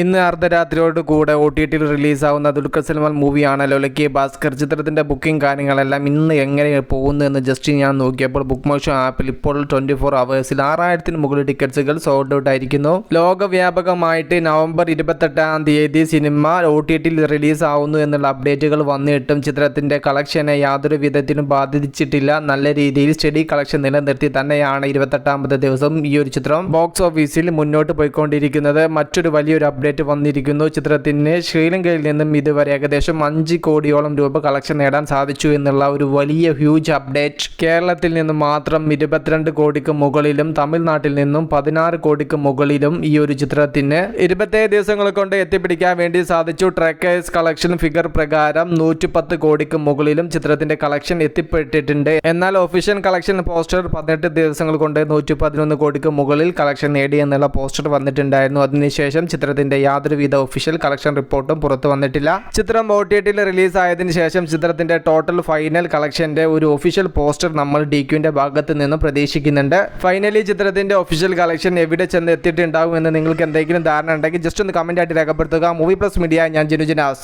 ഇന്ന് അർദ്ധരാത്രിയോട് കൂടെ OTT റിലീസാവുന്ന ദുൽഖർ സൽമാൻ മൂവിയാണ് ലൊലക്കി ഭാസ്കർ. ചിത്രത്തിൻ്റെ ബുക്കിംഗ് കാര്യങ്ങളെല്ലാം ഇന്ന് എങ്ങനെ പോകുന്നു എന്ന് ജസ്റ്റ് ഞാൻ നോക്കിയപ്പോൾ ബുക്ക് മൈ ഷോ ആപ്പിൽ ഇപ്പോൾ 24 അവേഴ്സിൽ 6000-ന് മുകളിൽ ടിക്കറ്റ്സുകൾ സോൾഡ് ഔട്ട് ആയിരിക്കുന്നു. ലോകവ്യാപകമായിട്ട് നവംബർ 28-ാം തീയതി സിനിമ OTT റിലീസാവുന്നു എന്നുള്ള അപ്ഡേറ്റുകൾ വന്നിട്ടും ചിത്രത്തിൻ്റെ കളക്ഷനെ യാതൊരു വിധത്തിലും ബാധിച്ചിട്ടില്ല. നല്ല രീതിയിൽ സ്റ്റഡി കളക്ഷൻ നിലനിർത്തി തന്നെയാണ് 28ാമത്തെ ദിവസം ഈ ഒരു ചിത്രം ബോക്സ് ഓഫീസിൽ മുന്നോട്ട് പോയിക്കൊണ്ടിരിക്കുന്നത്. മറ്റൊരു വലിയൊരു അപ്ഡേറ്റ് വന്നിരിക്കുന്നു. ചിത്രത്തിന് ശ്രീലങ്കയിൽ നിന്നും ഇതുവരെ ഏകദേശം 5 കോടിയോളം രൂപ കളക്ഷൻ നേടാൻ സാധിച്ചു എന്നുള്ള ഒരു വലിയ ഹ്യൂജ് അപ്ഡേറ്റ്. കേരളത്തിൽ നിന്നും മാത്രം 22 കോടിക്ക് മുകളിലും തമിഴ്നാട്ടിൽ നിന്നും 16 കോടിക്ക് മുകളിലും ഈ ഒരു ചിത്രത്തിന് 27 ദിവസങ്ങൾ കൊണ്ട് എത്തിപ്പിടിക്കാൻ വേണ്ടി സാധിച്ചു. ട്രാക്കേഴ്സ് കളക്ഷൻ ഫിഗർ പ്രകാരം 110 കോടിക്ക് മുകളിലും ചിത്രത്തിന്റെ കളക്ഷൻ എത്തിപ്പെട്ടിട്ടുണ്ട്. എന്നാൽ ഒഫീഷ്യൽ കളക്ഷൻ പോസ്റ്റർ 18 ദിവസങ്ങൾ കൊണ്ട് 111 കോടിക്ക് മുകളിൽ കളക്ഷൻ നേടി എന്നുള്ള പോസ്റ്റർ വന്നിട്ടുണ്ടായിരുന്നു. അതിനുശേഷം ചിത്രത്തിന്റെ യാതൊരുവിധ ഒഫീഷ്യൽ കളക്ഷൻ റിപ്പോർട്ടും പുറത്തു വന്നിട്ടില്ല. ചിത്രം OTT റിലീസ് ആയതിനു ശേഷം ചിത്രത്തിന്റെ ടോട്ടൽ ഫൈനൽ കളക്ഷന്റെ ഒരു ഒഫീഷ്യൽ പോസ്റ്റർ നമ്മൾ DQന്റെ ഭാഗത്ത് നിന്നും പ്രതീക്ഷിക്കുന്നുണ്ട്. ഫൈനലി ചിത്രത്തിന്റെ ഒഫീഷ്യൽ കളക്ഷൻ എവിടെ ചെന്ന് എത്തിയിട്ടുണ്ടാകും എന്ന് നിങ്ങൾക്ക് എന്തെങ്കിലും ധാരണ ഉണ്ടെങ്കിൽ ജസ്റ്റ് ഒന്ന് കമന്റ് ആയിട്ട് രേഖപ്പെടുത്തുക. മൂവി പ്ലസ് മീഡിയ, ഞാൻ ജിനുജിനാസ്.